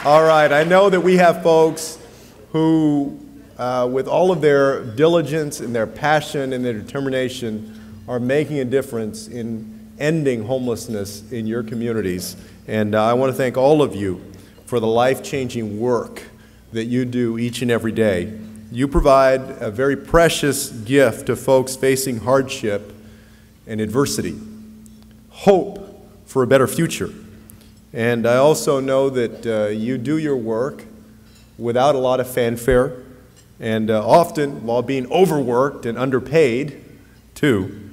All right, I know that we have folks who, with all of their diligence and their passion and their determination, are making a difference in ending homelessness in your communities. And I want to thank all of you for the life-changing work that you do each and every day. You provide a very precious gift to folks facing hardship and adversity, hope for a better future. And I also know that you do your work without a lot of fanfare, and often while being overworked and underpaid, too.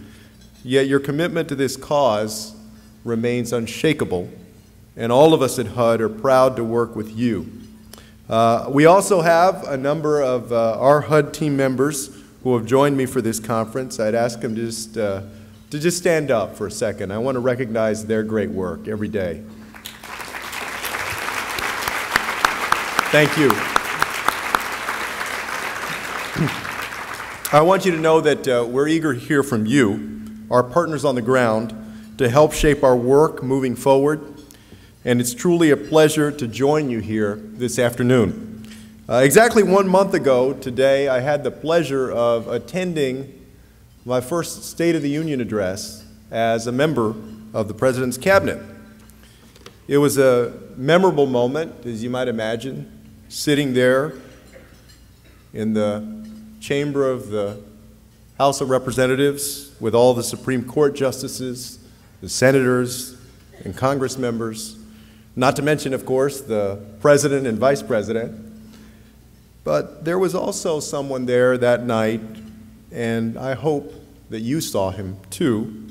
Yet your commitment to this cause remains unshakable, and all of us at HUD are proud to work with you. We also have a number of our HUD team members who have joined me for this conference. I'd ask them to just stand up for a second. I want to recognize their great work every day. Thank you. I want you to know that we're eager to hear from you, our partners on the ground, to help shape our work moving forward. And it's truly a pleasure to join you here this afternoon. Exactly 1 month ago today, I had the pleasure of attending my first State of the Union address as a member of the President's Cabinet. It was a memorable moment, as you might imagine, sitting there in the chamber of the House of Representatives with all the Supreme Court justices, the senators, and Congress members, not to mention, of course, the President and Vice President. But there was also someone there that night, and I hope that you saw him too.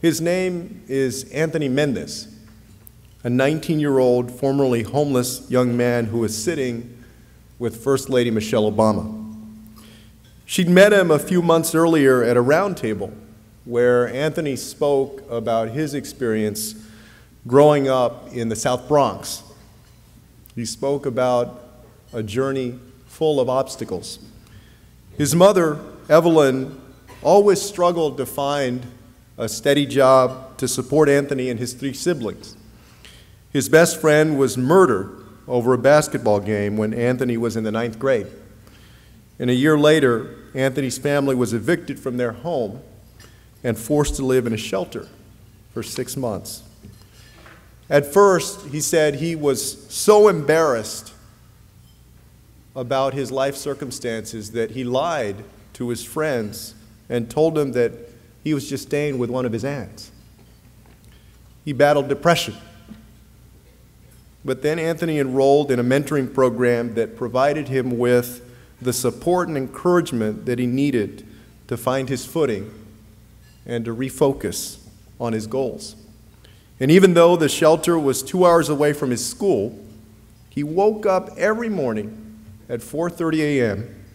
His name is Anthony Meneses, a 19-year-old formerly homeless young man who was sitting with First Lady Michelle Obama. She'd met him a few months earlier at a round table where Anthony spoke about his experience growing up in the South Bronx. He spoke about a journey full of obstacles. His mother, Evelyn, always struggled to find a steady job to support Anthony and his 3 siblings. His best friend was murdered over a basketball game when Anthony was in the 9th grade. And a year later, Anthony's family was evicted from their home and forced to live in a shelter for 6 months. At first, he said he was so embarrassed about his life circumstances that he lied to his friends and told them that he was just staying with one of his aunts. He battled depression. But then Anthony enrolled in a mentoring program that provided him with the support and encouragement that he needed to find his footing and to refocus on his goals. And even though the shelter was 2 hours away from his school, he woke up every morning at 4:30 a.m.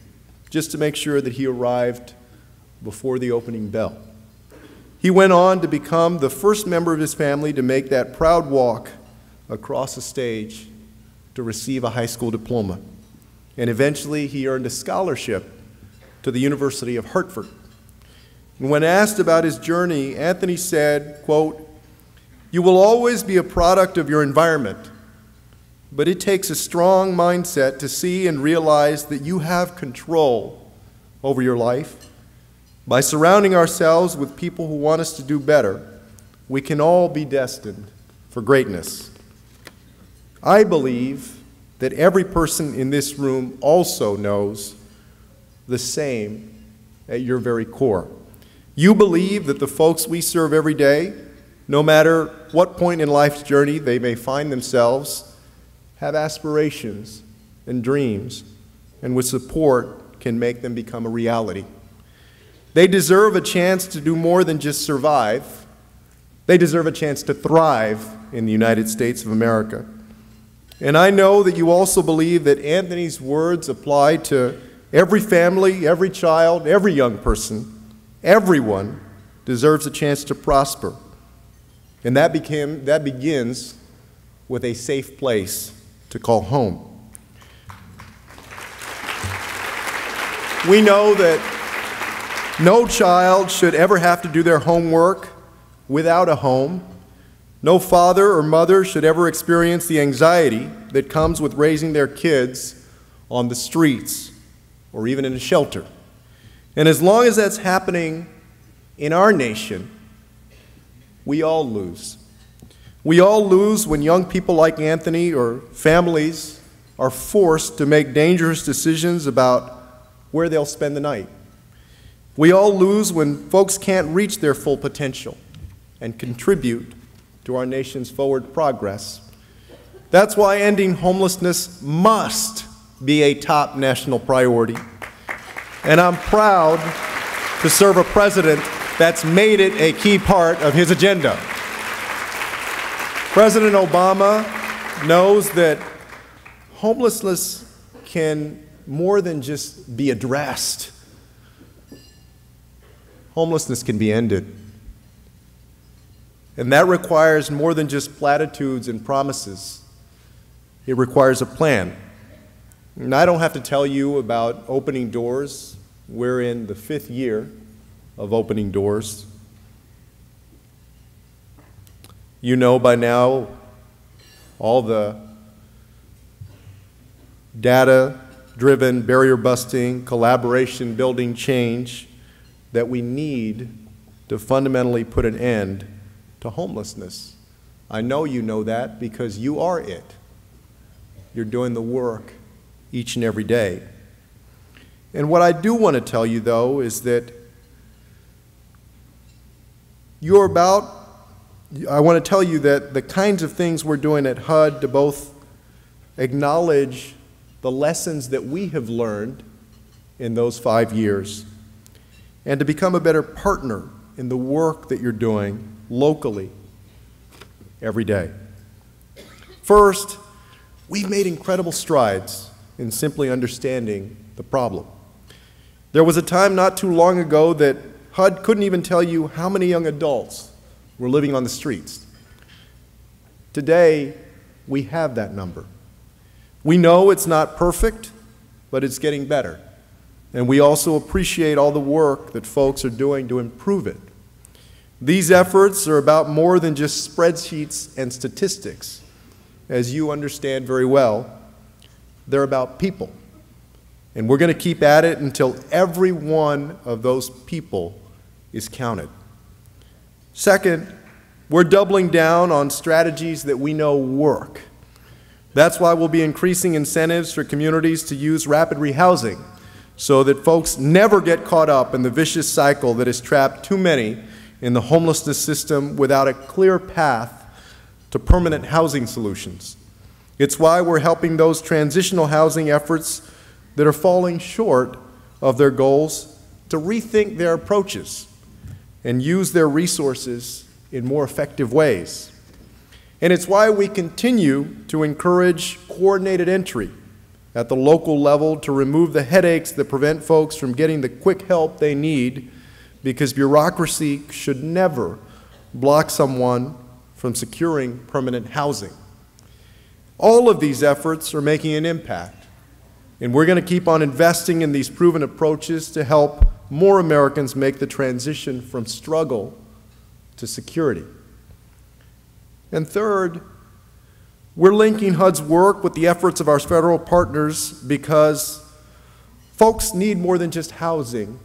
just to make sure that he arrived before the opening bell. He went on to become the first member of his family to make that proud walk across the stage to receive a high school diploma. And eventually he earned a scholarship to the University of Hartford. And when asked about his journey, Anthony said, quote, "You will always be a product of your environment, but it takes a strong mindset to see and realize that you have control over your life. By surrounding ourselves with people who want us to do better, we can all be destined for greatness." I believe that every person in this room also knows the same at your very core. You believe that the folks we serve every day, no matter what point in life's journey they may find themselves, have aspirations and dreams, and with support can make them become a reality. They deserve a chance to do more than just survive. They deserve a chance to thrive in the United States of America. And I know that you also believe that Anthony's words apply to every family, every child, every young person. Everyone deserves a chance to prosper. And that begins with a safe place to call home. We know that no child should ever have to do their homework without a home. No father or mother should ever experience the anxiety that comes with raising their kids on the streets or even in a shelter. And as long as that's happening in our nation, we all lose. We all lose when young people like Anthony or families are forced to make dangerous decisions about where they'll spend the night. We all lose when folks can't reach their full potential and contribute to our nation's forward progress. That's why ending homelessness must be a top national priority. And I'm proud to serve a president that's made it a key part of his agenda. President Obama knows that homelessness can more than just be addressed. Homelessness can be ended. And that requires more than just platitudes and promises. It requires a plan. And I don't have to tell you about opening doors. We're in the 5th year of opening doors. You know by now all the data-driven, barrier-busting, collaboration-building change that we need to fundamentally put an end to homelessness. I know you know that because you are it. You're doing the work each and every day. And what I do want to tell you, though, is that I want to tell you that the kinds of things we're doing at HUD to both acknowledge the lessons that we have learned in those 5 years and to become a better partner in the work that you're doing locally every day. First, we've made incredible strides in simply understanding the problem. There was a time not too long ago that HUD couldn't even tell you how many young adults were living on the streets. Today, we have that number. We know it's not perfect, but it's getting better. And we also appreciate all the work that folks are doing to improve it. These efforts are about more than just spreadsheets and statistics. As you understand very well, they're about people. And we're going to keep at it until every one of those people is counted. Second, we're doubling down on strategies that we know work. That's why we'll be increasing incentives for communities to use rapid rehousing so that folks never get caught up in the vicious cycle that has trapped too many in the homelessness system without a clear path to permanent housing solutions. It's why we're helping those transitional housing efforts that are falling short of their goals to rethink their approaches and use their resources in more effective ways. And it's why we continue to encourage coordinated entry at the local level to remove the headaches that prevent folks from getting the quick help they need, because bureaucracy should never block someone from securing permanent housing. All of these efforts are making an impact, and we're going to keep on investing in these proven approaches to help more Americans make the transition from struggle to security. And third, we're linking HUD's work with the efforts of our federal partners because folks need more than just housing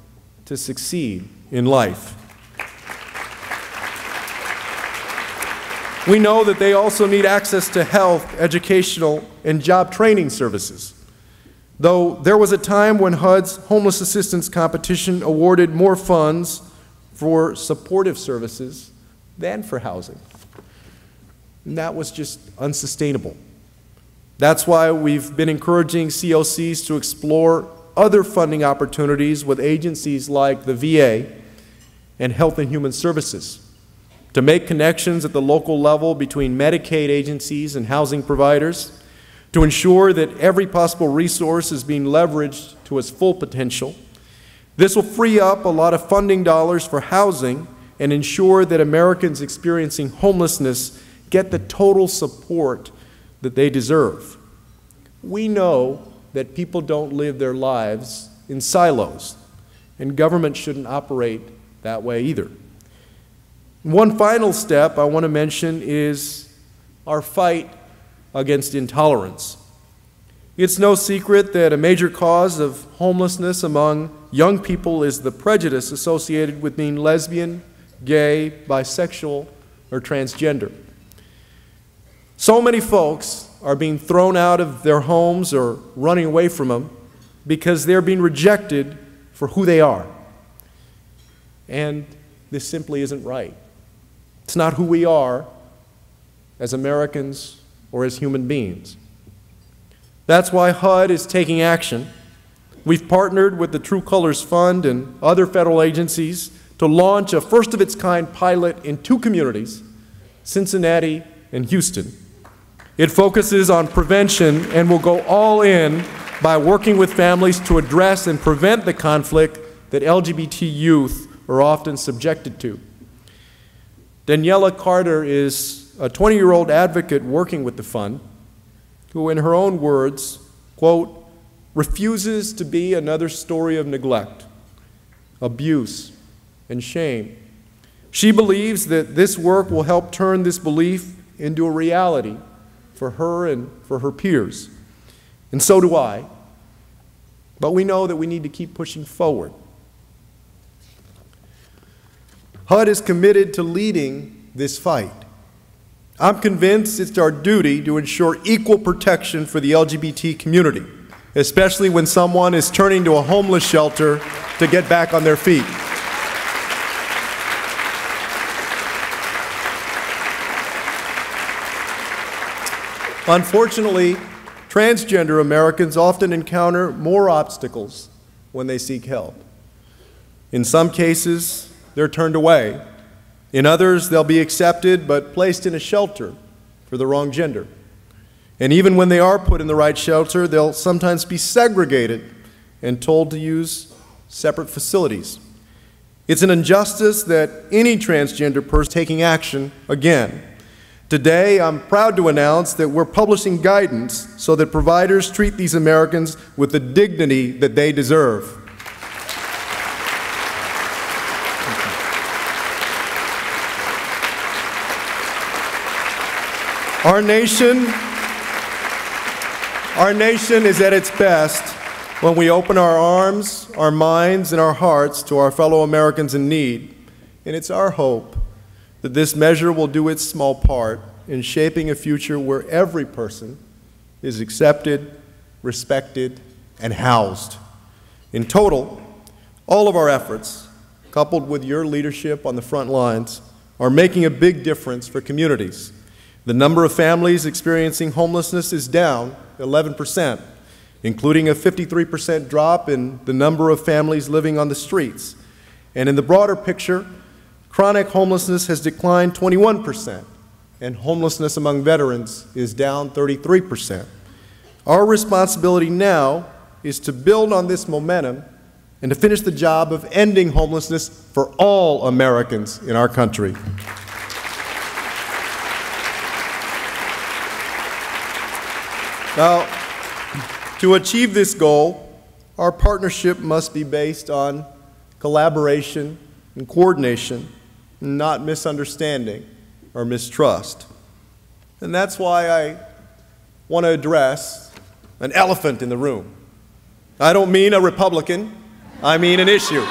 to succeed in life. We know that they also need access to health, educational, and job training services. Though there was a time when HUD's homeless assistance competition awarded more funds for supportive services than for housing. And that was just unsustainable. That's why we've been encouraging COCs to explore other funding opportunities with agencies like the VA and Health and Human Services, to make connections at the local level between Medicaid agencies and housing providers, to ensure that every possible resource is being leveraged to its full potential. This will free up a lot of funding dollars for housing and ensure that Americans experiencing homelessness get the total support that they deserve. We know that people don't live their lives in silos, and government shouldn't operate that way either. One final step I want to mention is our fight against intolerance. It's no secret that a major cause of homelessness among young people is the prejudice associated with being lesbian, gay, bisexual, or transgender. So many folks are being thrown out of their homes or running away from them because they're being rejected for who they are. And this simply isn't right. It's not who we are as Americans or as human beings. That's why HUD is taking action. We've partnered with the True Colors Fund and other federal agencies to launch a first-of-its-kind pilot in 2 communities, Cincinnati and Houston. It focuses on prevention and will go all in by working with families to address and prevent the conflict that LGBT youth are often subjected to. Daniela Carter is a 20-year-old advocate working with the fund who, in her own words, quote, refuses to be another story of neglect, abuse, and shame. She believes that this work will help turn this belief into a reality for her and for her peers. And so do I. But we know that we need to keep pushing forward. HUD is committed to leading this fight. I'm convinced it's our duty to ensure equal protection for the LGBT community, especially when someone is turning to a homeless shelter to get back on their feet. Unfortunately, transgender Americans often encounter more obstacles when they seek help. In some cases, they're turned away. In others, they'll be accepted but placed in a shelter for the wrong gender. And even when they are put in the right shelter, they'll sometimes be segregated and told to use separate facilities. It's an injustice that any transgender person is taking action again. Today, I'm proud to announce that we're publishing guidance so that providers treat these Americans with the dignity that they deserve. Our nation is at its best when we open our arms, our minds, and our hearts to our fellow Americans in need. And it's our hope that this measure will do its small part in shaping a future where every person is accepted, respected, and housed. In total, all of our efforts, coupled with your leadership on the front lines, are making a big difference for communities. The number of families experiencing homelessness is down 11%, including a 53% drop in the number of families living on the streets. And in the broader picture, chronic homelessness has declined 21%, and homelessness among veterans is down 33%. Our responsibility now is to build on this momentum and to finish the job of ending homelessness for all Americans in our country. Now, to achieve this goal, our partnership must be based on collaboration and coordination, not misunderstanding or mistrust. And that's why I want to address an elephant in the room. I don't mean a Republican, I mean an issue.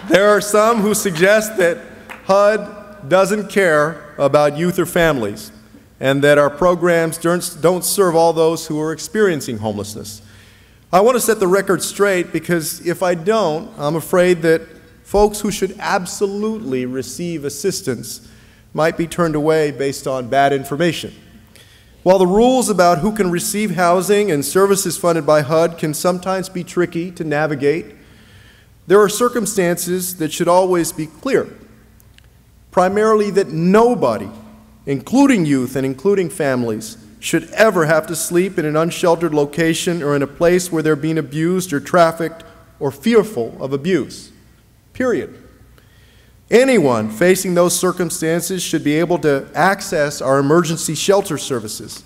There are some who suggest that HUD doesn't care about youth or families, and that our programs don't serve all those who are experiencing homelessness. I want to set the record straight because if I don't, I'm afraid that folks who should absolutely receive assistance might be turned away based on bad information. While the rules about who can receive housing and services funded by HUD can sometimes be tricky to navigate, there are circumstances that should always be clear. Primarily that nobody, including youth and including families, should ever have to sleep in an unsheltered location or in a place where they're being abused or trafficked or fearful of abuse, period. Anyone facing those circumstances should be able to access our emergency shelter services.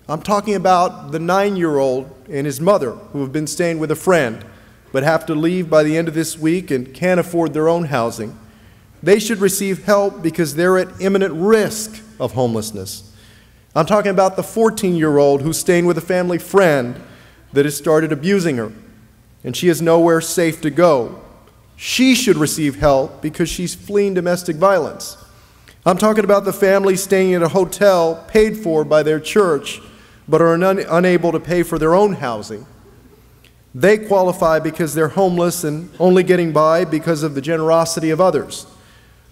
I'm talking about the 9-year-old and his mother who have been staying with a friend but have to leave by the end of this week and can't afford their own housing. They should receive help because they're at imminent risk of homelessness. I'm talking about the 14-year-old who's staying with a family friend that has started abusing her, and she has nowhere safe to go. She should receive help because she's fleeing domestic violence. I'm talking about the family staying at a hotel paid for by their church but are unable to pay for their own housing. They qualify because they're homeless and only getting by because of the generosity of others.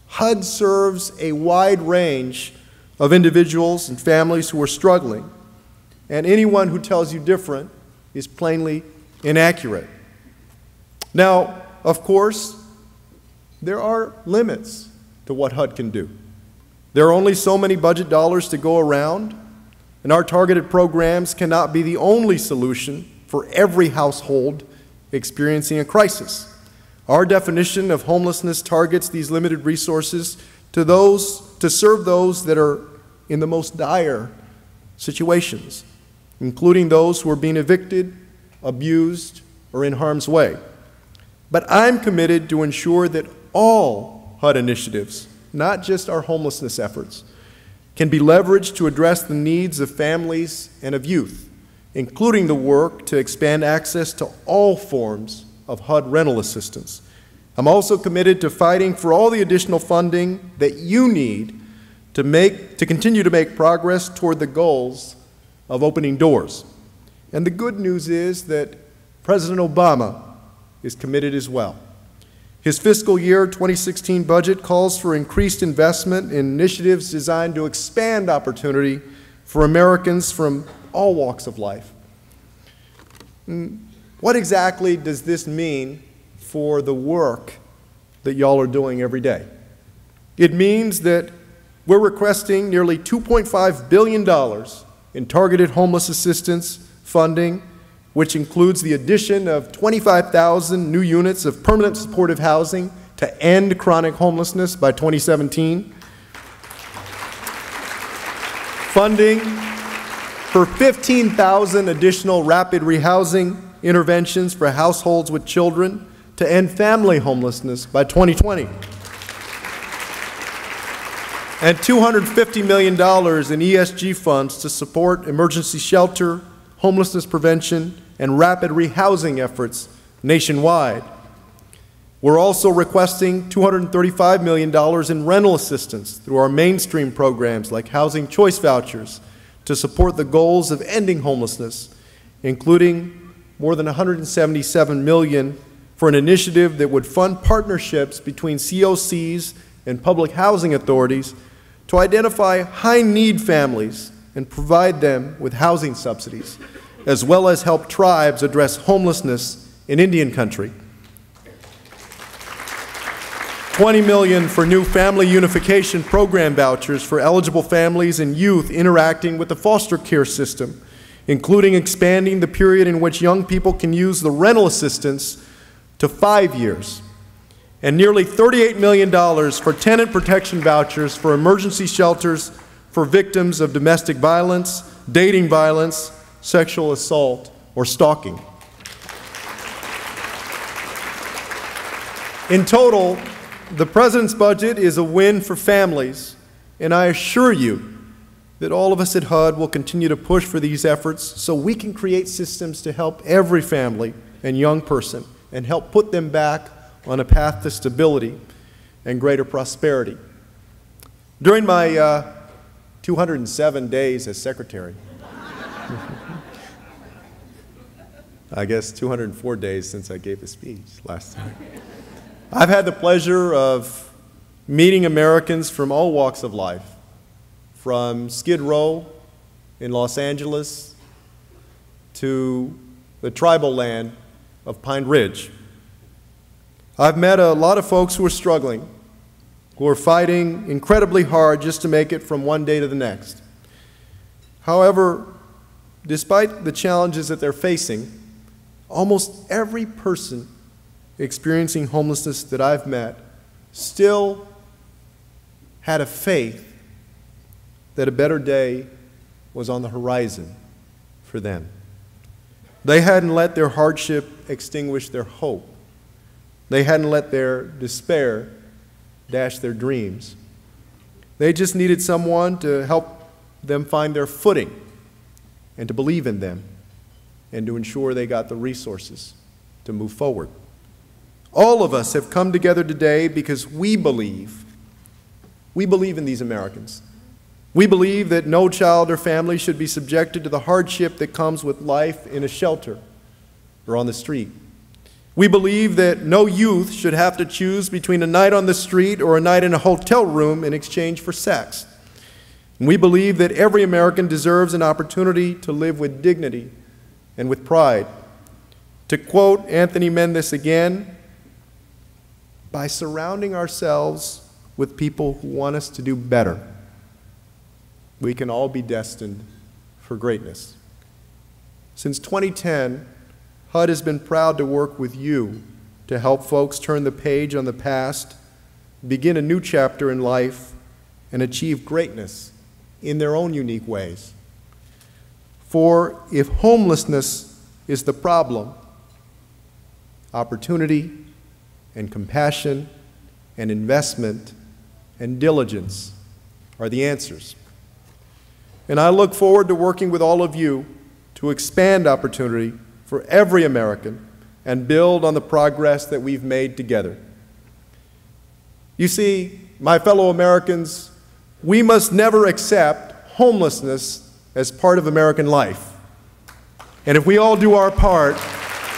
HUD serves a wide range of individuals and families who are struggling, and anyone who tells you different is plainly inaccurate. Now, of course, there are limits to what HUD can do. There are only so many budget dollars to go around, and our targeted programs cannot be the only solution for every household experiencing a crisis. Our definition of homelessness targets these limited resources to serve those that are in the most dire situations, including those who are being evicted, abused, or in harm's way. But I'm committed to ensure that all HUD initiatives, not just our homelessness efforts, can be leveraged to address the needs of families and of youth, including the work to expand access to all forms of HUD rental assistance. I'm also committed to fighting for all the additional funding that you need to continue to make progress toward the goals of opening doors. And the good news is that President Obama is committed as well. His fiscal year 2016 budget calls for increased investment in initiatives designed to expand opportunity for Americans from all walks of life. What exactly does this mean for the work that y'all are doing every day? It means that we're requesting nearly $2.5 billion in targeted homeless assistance funding, which includes the addition of 25,000 new units of permanent supportive housing to end chronic homelessness by 2017. Funding for 15,000 additional rapid rehousing interventions for households with children to end family homelessness by 2020. And $250 million in ESG funds to support emergency shelter, homelessness prevention, and rapid rehousing efforts nationwide. We're also requesting $235 million in rental assistance through our mainstream programs like housing choice vouchers to support the goals of ending homelessness, including more than $177 million for an initiative that would fund partnerships between COCs and public housing authorities to identify high-need families and provide them with housing subsidies, as well as help tribes address homelessness in Indian country. $20 million for new family unification program vouchers for eligible families and youth interacting with the foster care system, including expanding the period in which young people can use the rental assistance to 5 years. And nearly $38 million for tenant protection vouchers for emergency shelters for victims of domestic violence, dating violence, sexual assault, or stalking. In total, the President's budget is a win for families, and I assure you that all of us at HUD will continue to push for these efforts so we can create systems to help every family and young person and help put them back on a path to stability and greater prosperity. During my 207 days as Secretary, I guess 204 days since I gave a speech last time, I've had the pleasure of meeting Americans from all walks of life, from Skid Row in Los Angeles to the tribal land of Pine Ridge. I've met a lot of folks who are struggling, who are fighting incredibly hard just to make it from one day to the next. However, despite the challenges that they're facing, almost every person experiencing homelessness that I've met still had a faith that a better day was on the horizon for them. They hadn't let their hardship extinguish their hope. They hadn't let their despair dash their dreams. They just needed someone to help them find their footing and to believe in them and to ensure they got the resources to move forward. All of us have come together today because we believe in these Americans. We believe that no child or family should be subjected to the hardship that comes with life in a shelter or on the street. We believe that no youth should have to choose between a night on the street or a night in a hotel room in exchange for sex. And we believe that every American deserves an opportunity to live with dignity and with pride. To quote Anthony Meneses again, by surrounding ourselves with people who want us to do better, we can all be destined for greatness. Since 2010, HUD has been proud to work with you to help folks turn the page on the past, begin a new chapter in life, and achieve greatness in their own unique ways. For if homelessness is the problem, opportunity and compassion and investment and diligence are the answers. And I look forward to working with all of you to expand opportunity for every American and build on the progress that we've made together. You see, my fellow Americans, we must never accept homelessness as part of American life. And if we all do our part,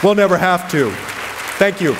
we'll never have to. Thank you.